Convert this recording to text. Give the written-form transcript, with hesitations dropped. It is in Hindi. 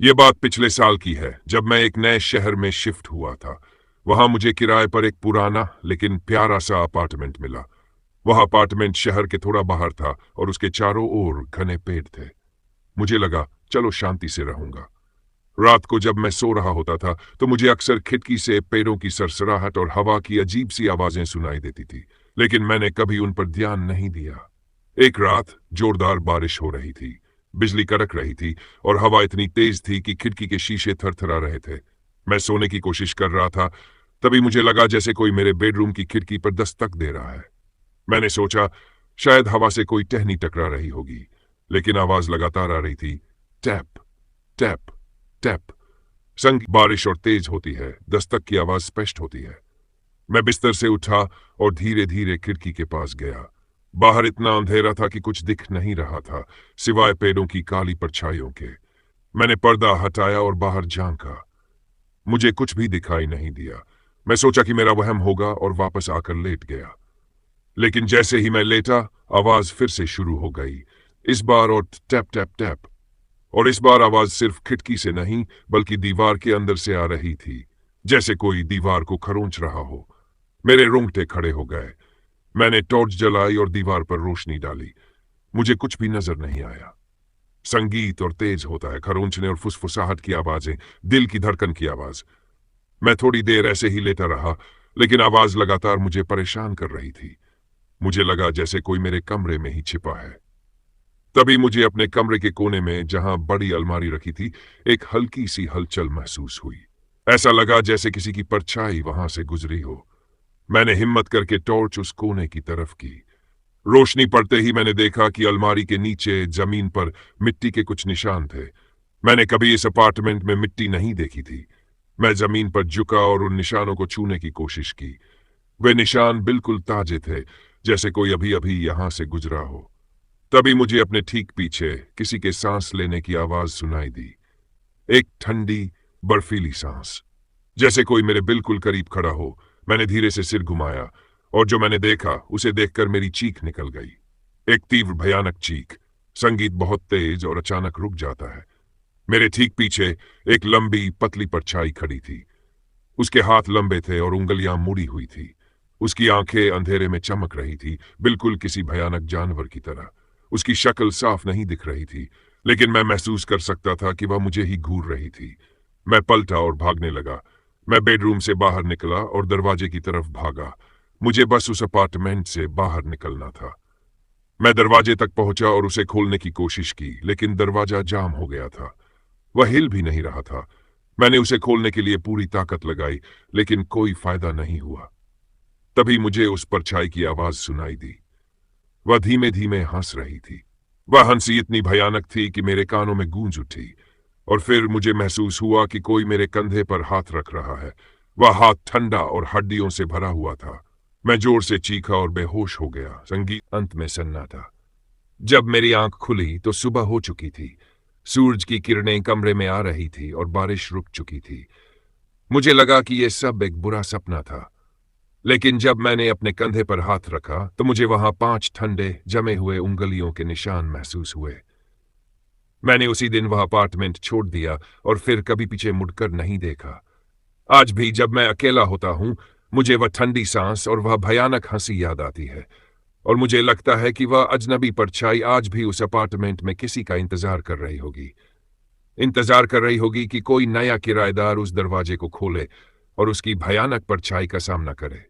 ये बात पिछले साल की है, जब मैं एक नए शहर में शिफ्ट हुआ था। वहां मुझे किराए पर एक पुराना लेकिन प्यारा सा अपार्टमेंट मिला। वह अपार्टमेंट शहर के थोड़ा बाहर था और उसके चारों ओर घने पेड़ थे। मुझे लगा चलो शांति से रहूंगा। रात को जब मैं सो रहा होता था तो मुझे अक्सर खिड़की से पेड़ों की सरसराहट और हवा की अजीब सी आवाजें सुनाई देती थी, लेकिन मैंने कभी उन पर ध्यान नहीं दिया। एक रात जोरदार बारिश हो रही थी, बिजली कड़क रही थी और हवा इतनी तेज थी कि खिड़की के शीशे थरथरा रहे थे। मैं सोने की कोशिश कर रहा था, तभी मुझे लगा जैसे कोई मेरे बेडरूम की खिड़की पर दस्तक दे रहा है। मैंने सोचा शायद हवा से कोई टहनी टकरा रही होगी, लेकिन आवाज लगातार आ रही थी, टैप टैप टैप। संग बारिश और तेज होती है, दस्तक की आवाज स्पष्ट होती है। मैं बिस्तर से उठा और धीरे धीरे खिड़की के पास गया। बाहर इतना अंधेरा था कि कुछ दिख नहीं रहा था, सिवाय पेड़ों की काली परछाइयों के। मैंने पर्दा हटाया और बाहर झांका। मुझे कुछ भी दिखाई नहीं दिया। मैं सोचा कि मेरा वहम होगा और वापस आकर लेट गया। लेकिन जैसे ही मैं लेटा, आवाज फिर से शुरू हो गई, इस बार और टैप टैप टैप। और इस बार आवाज सिर्फ खिड़की से नहीं बल्कि दीवार के अंदर से आ रही थी, जैसे कोई दीवार को खरोंच रहा हो। मेरे रोंगटे खड़े हो गए। मैंने टॉर्च जलाई और दीवार पर रोशनी डाली। मुझे कुछ भी नजर नहीं आया। संगीत और तेज होता है, खरोंचने और फुसफुसाहट की आवाजें, दिल की धड़कन की आवाज। मैं थोड़ी देर ऐसे ही लेटा रहा, लेकिन आवाज लगातार मुझे परेशान कर रही थी। मुझे लगा जैसे कोई मेरे कमरे में ही छिपा है। तभी मुझे अपने कमरे के कोने में, जहां बड़ी अलमारी रखी थी, एक हल्की सी हलचल महसूस हुई। ऐसा लगा जैसे किसी की परछाई वहां से गुजरी हो। मैंने हिम्मत करके टॉर्च उस कोने की तरफ की। रोशनी पड़ते ही मैंने देखा कि अलमारी के नीचे जमीन पर मिट्टी के कुछ निशान थे। मैंने कभी इस अपार्टमेंट में मिट्टी नहीं देखी थी। मैं जमीन पर झुका और उन निशानों को छूने की कोशिश की। वे निशान बिल्कुल ताजे थे, जैसे कोई अभी अभी यहां से गुजरा हो। तभी मुझे अपने ठीक पीछे किसी के सांस लेने की आवाज सुनाई दी। एक ठंडी, बर्फीली सांस, जैसे कोई मेरे बिल्कुल करीब खड़ा हो। मैंने धीरे से सिर घुमाया और जो मैंने देखा उसे देखकर मेरी चीख निकल गई। एक तीव्र भयानक चीख। संगीत बहुत तेज और अचानक रुक जाता है। मेरे ठीक पीछे एक लंबी पतली परछाई खड़ी थी। उसके हाथ लंबे थे और उंगलियां मुड़ी हुई थी। उसकी आंखें अंधेरे में चमक रही थी, बिल्कुल किसी भयानक जानवर की तरह। उसकी शक्ल साफ नहीं दिख रही थी, लेकिन मैं महसूस कर सकता था कि वह मुझे ही घूर रही थी। मैं पलटा और भागने लगा। मैं बेडरूम से बाहर निकला और दरवाजे की तरफ भागा। मुझे बस उस अपार्टमेंट से बाहर निकलना था। मैं दरवाजे तक पहुंचा और उसे खोलने की कोशिश की, लेकिन दरवाजा जाम हो गया था। वह हिल भी नहीं रहा था। मैंने उसे खोलने के लिए पूरी ताकत लगाई, लेकिन कोई फायदा नहीं हुआ। तभी मुझे उस परछाई की आवाज सुनाई दी। वह धीमे धीमे हंस रही थी। वह हंसी इतनी भयानक थी कि मेरे कानों में गूंज उठी। और फिर मुझे महसूस हुआ कि कोई मेरे कंधे पर हाथ रख रहा है। वह हाथ ठंडा और हड्डियों से भरा हुआ था। मैं जोर से चीखा और बेहोश हो गया। संगीत अंत में सन्नाटा। जब मेरी आंख खुली तो सुबह हो चुकी थी। सूरज की किरणें कमरे में आ रही थी और बारिश रुक चुकी थी। मुझे लगा कि यह सब एक बुरा सपना था, लेकिन जब मैंने अपने कंधे पर हाथ रखा तो मुझे वहां 5 ठंडे जमे हुए उंगलियों के निशान महसूस हुए। मैंने उसी दिन वह अपार्टमेंट छोड़ दिया और फिर कभी पीछे मुड़कर नहीं देखा। आज भी जब मैं अकेला होता हूं, मुझे वह ठंडी सांस और वह भयानक हंसी याद आती है। और मुझे लगता है कि वह अजनबी परछाई आज भी उस अपार्टमेंट में किसी का इंतजार कर रही होगी। इंतजार कर रही होगी कि कोई नया किराएदार उस दरवाजे को खोले और उसकी भयानक परछाई का सामना करे।